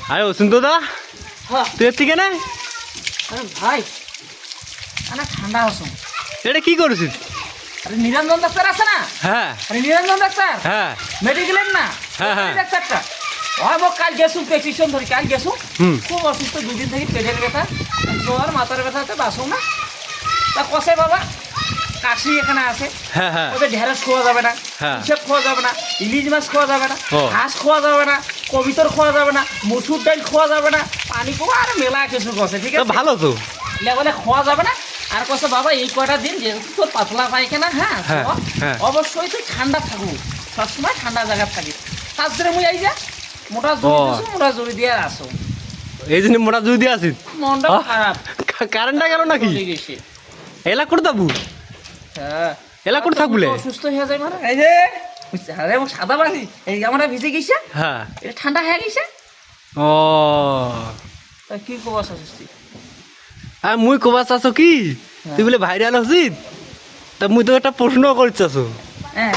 আরে অসন্ত দা হ্যাঁ তুই এর থেকে না আরে ভাই আনা ঠান্ডা আসুন এটা কি করছিস? আরে নিরঞ্জন ডাক্তার আছে না হ্যাঁ আরে নিরঞ্জন ডাক্তার হ্যাঁ মেডিকেলের না হ্যাঁ, হ্যাঁ। ওই ডাক্তারটা ওই মোক কাল গেছু প্রেসক্রিপশন ধরে কাল গেছু হুম। খুব অসুস্থ দুদিন থেকে পেটের ব্যথা জ্বর মাথার ব্যথাতে বাসো না তা কষে বাবা কাশি এখানে আছে হ্যাঁ হ্যাঁ ওদের ঢেঁড়স খাওয়া যাবে না হ্যাঁ। ইসব খাওয়া যাবে না ইলিশ মাছ খাওয়া যাবে না ও। হাঁস খাওয়া যাবে না কবিতর খাওয়া যাবে না মসুর ডাল খাওয়া যাবে না পানি খাওয়া আর মেলা কিছু কষে ঠিক তো আছে ভালো তো বলে খাওয়া যাবে না আর কষে বাবা এই কয়টা দিন যেহেতু তোর পাতলা পায়খানা হ্যাঁ হ্যাঁ, তো হ্যাঁ। অবশ্যই তুই ঠান্ডা থাকবো সবসময় ঠান্ডা জায়গা থাকি তারপরে মুই এই যা মোটা জুড়ি ও। দিছো মোটা জুড়ি দিয়ে আসো এই জন্য মোটা জুই দিয়ে আসিস মনটা আহ। খারাপ কারেন্টটা গেল নাকি চলে গেছে এলা করে যাবো হ্যাঁ এলা করে থাক বলে অসুস্থ হয়ে যায় মানে এই যে আরে আমার সাদা বাড়ি এই আমরা ভিজে গেছে হ্যাঁ এটা ঠান্ডা হয়ে গেছে ও তা কি খবর অসুস্থ আর মুই কবাস আছো কি তুই বলে ভাইরাল হচ্ছিস তা মুই তো একটা প্রশ্ন করছিস হ্যাঁ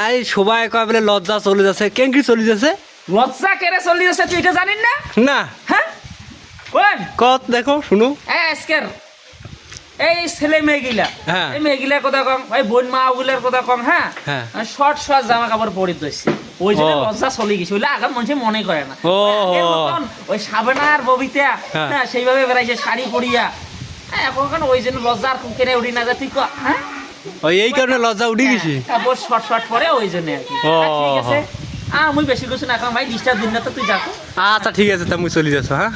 এই সবাই কয় বলে লজ্জা চলে যাচ্ছে কেন কি চলে যাচ্ছে লজ্জা কেড়ে চলি আছে তুই এটা জানিস না না হ্যাঁ কোন কত দেখো শুনো আজকের এই ছেলে মেয়েগুলা হ্যাঁ। এই মেয়েগুলার কথা কম ওই বোন মা ওগুলার কথা কম হ্যাঁ হ্যাঁ। শর্ট শর্ট জামা কাপড় পরে দইছে ওই জন্য ও। লজ্জা চলে গেছে ওইলা আগাম মানুষ মনে করে না ও। ওই আগের মতন ওই সাবেনা আর ববিতা হ্যাঁ। না সেইভাবে বেড়াইছে শাড়ি পরিয়া হ্যাঁ এখন ওই জন্য লজ্জা আর কেড়ে উঠি না যা তুই ক হ্যাঁ ওই এই কারণে লজ্জা উঠে গেছি তারপর শর্ট শর্ট পরে ওই জন্য আর কি ও। ঠিক আছে মুই বেশি কিছু না কারণ ভাই ডিস্টার্ব দিন না তো তুই যাকো আচ্ছা ঠিক আছে তা মুই চলে যাচ্ছ হ্যাঁ